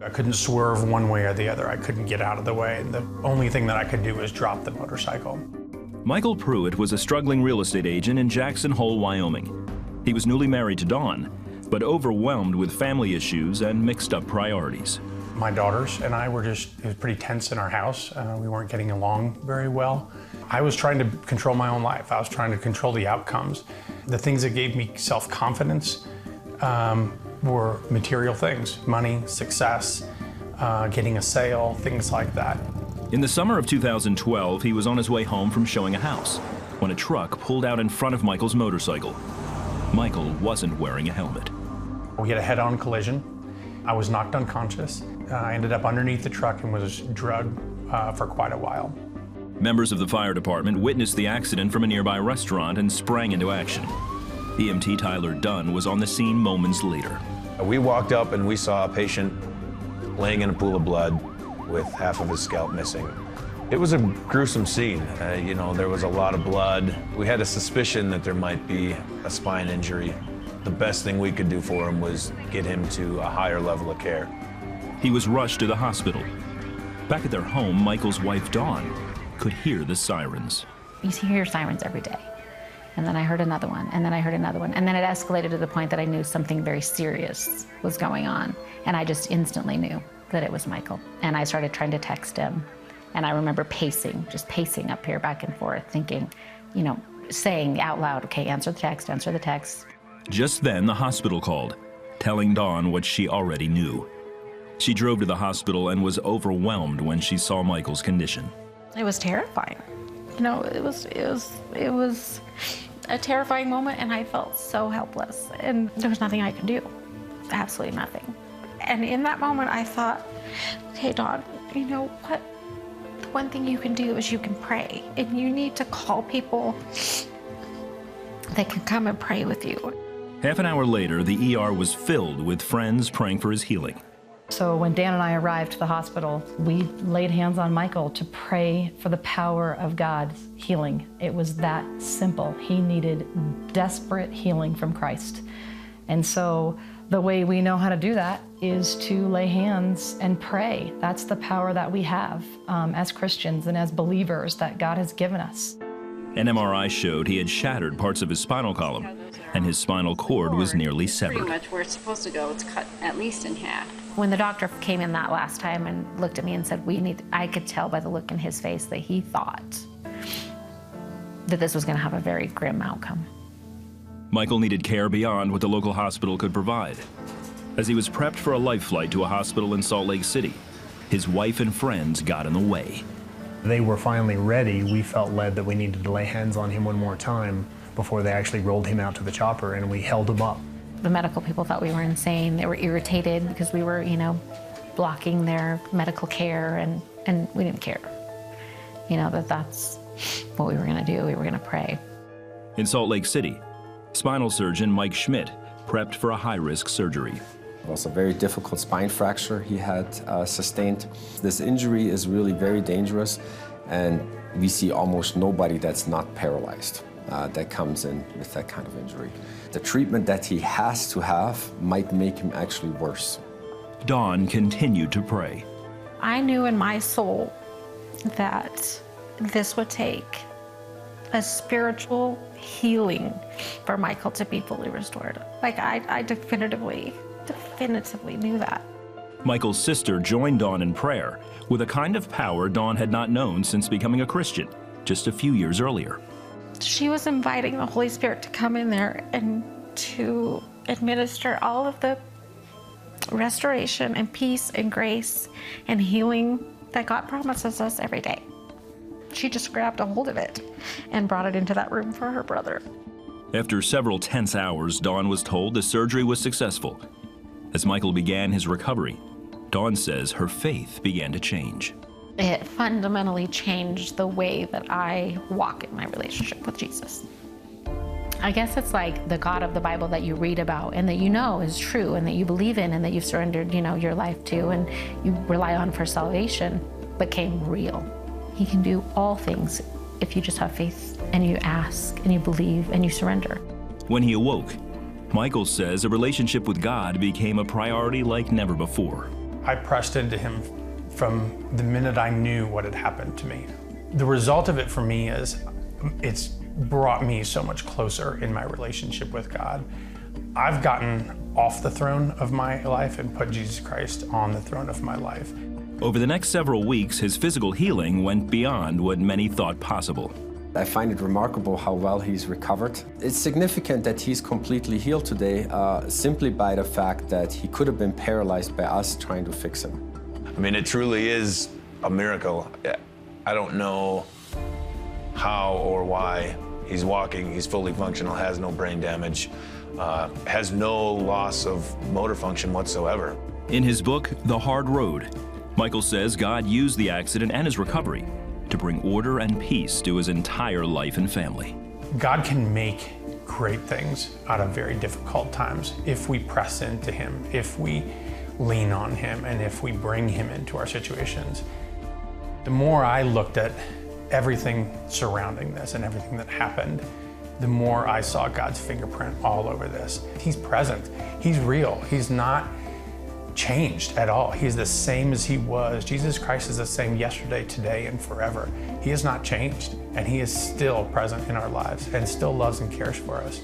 I couldn't swerve one way or the other. I couldn't get out of the way. The only thing that I could do was drop the motorcycle. Michael Pruitt was a struggling real estate agent in Jackson Hole, Wyoming. He was newly married to Dawn, but overwhelmed with family issues and mixed up priorities. My daughters and I it was pretty tense in our house. We weren't getting along very well. I was trying to control my own life. I was trying to control the outcomes. The things that gave me self-confidence were material things: money, success, getting a sale, things like that. In the summer of 2012, he was on his way home from showing a house when a truck pulled out in front of Michael's motorcycle. Michael wasn't wearing a helmet. We had a head-on collision. I was knocked unconscious. I ended up underneath the truck and was drugged for quite a while. Members of the fire department witnessed the accident from a nearby restaurant and sprang into action. EMT Tyler Dunn was on the scene moments later. We walked up and we saw a patient laying in a pool of blood with half of his scalp missing. It was a gruesome scene. There was a lot of blood. We had a suspicion that there might be a spine injury. The best thing we could do for him was get him to a higher level of care. He was rushed to the hospital. Back at their home, Michael's wife, Dawn, could hear the sirens. You hear sirens every day. And then I heard another one, and then I heard another one. And then it escalated to the point that I knew something very serious was going on. And I just instantly knew that it was Michael. And I started trying to text him. And I remember just pacing up here back and forth, thinking, saying out loud, okay, answer the text, answer the text. Just then, the hospital called, telling Dawn what she already knew. She drove to the hospital and was overwhelmed when she saw Michael's condition. It was terrifying. It was a terrifying moment, and I felt so helpless, and there was nothing I could do, absolutely nothing. And in that moment, I thought, hey, Dawn, you know what? The one thing you can do is you can pray, and you need to call people that can come and pray with you. Half an hour later, the ER was filled with friends praying for his healing. So when Dan and I arrived to the hospital, we laid hands on Michael to pray for the power of God's healing. It was that simple. He needed desperate healing from Christ. And so the way we know how to do that is to lay hands and pray. That's the power that we have as Christians and as believers that God has given us. An MRI showed he had shattered parts of his spinal column, and his spinal cord was nearly severed. Pretty much where it's supposed to go, it's cut at least in half. When the doctor came in that last time and looked at me and said, I could tell by the look in his face that he thought that this was going to have a very grim outcome. Michael needed care beyond what the local hospital could provide. As he was prepped for a life flight to a hospital in Salt Lake City, his wife and friends got in the way. They were finally ready. We felt led that we needed to lay hands on him one more time before they actually rolled him out to the chopper, and we held him up. The medical people thought we were insane. They were irritated because we were, blocking their medical care, and we didn't care. That's what we were going to do. We were going to pray. In Salt Lake City, spinal surgeon Mike Schmidt prepped for a high-risk surgery. It was a very difficult spine fracture he had sustained. This injury is really very dangerous, and we see almost nobody that's not paralyzed that comes in with that kind of injury. The treatment that he has to have might make him actually worse. Dawn continued to pray. I knew in my soul that this would take a spiritual healing for Michael to be fully restored. I definitively knew that. Michael's sister joined Dawn in prayer with a kind of power Dawn had not known since becoming a Christian just a few years earlier. She was inviting the Holy Spirit to come in there and to administer all of the restoration and peace and grace and healing that God promises us every day. She just grabbed a hold of it and brought it into that room for her brother. After several tense hours, Dawn was told the surgery was successful. As Michael began his recovery, Dawn says her faith began to change. It fundamentally changed the way that I walk in my relationship with Jesus. I guess it's like the God of the Bible that you read about and that you know is true and that you believe in and that you've surrendered, your life to and you rely on for salvation, became real. He can do all things if you just have faith and you ask and you believe and you surrender. When he awoke, Michael says a relationship with God became a priority like never before. I pressed into him from the minute I knew what had happened to me. The result of it for me is it's brought me so much closer in my relationship with God. I've gotten off the throne of my life and put Jesus Christ on the throne of my life. Over the next several weeks, his physical healing went beyond what many thought possible. I find it remarkable how well he's recovered. It's significant that he's completely healed today simply by the fact that he could have been paralyzed by us trying to fix him. I mean, it truly is a miracle. I don't know how or why he's walking, he's fully functional, has no brain damage, has no loss of motor function whatsoever. In his book, The Hard Road, Michael says God used the accident and his recovery to bring order and peace to his entire life and family. God can make great things out of very difficult times if we press into him, if we lean on him, and if we bring him into our situations. The more I looked at everything surrounding this and everything that happened, the more I saw God's fingerprint all over this. He's present, he's real, he's not changed at all. He's the same as he was. Jesus Christ is the same yesterday, today, and forever. He has not changed, and he is still present in our lives and still loves and cares for us.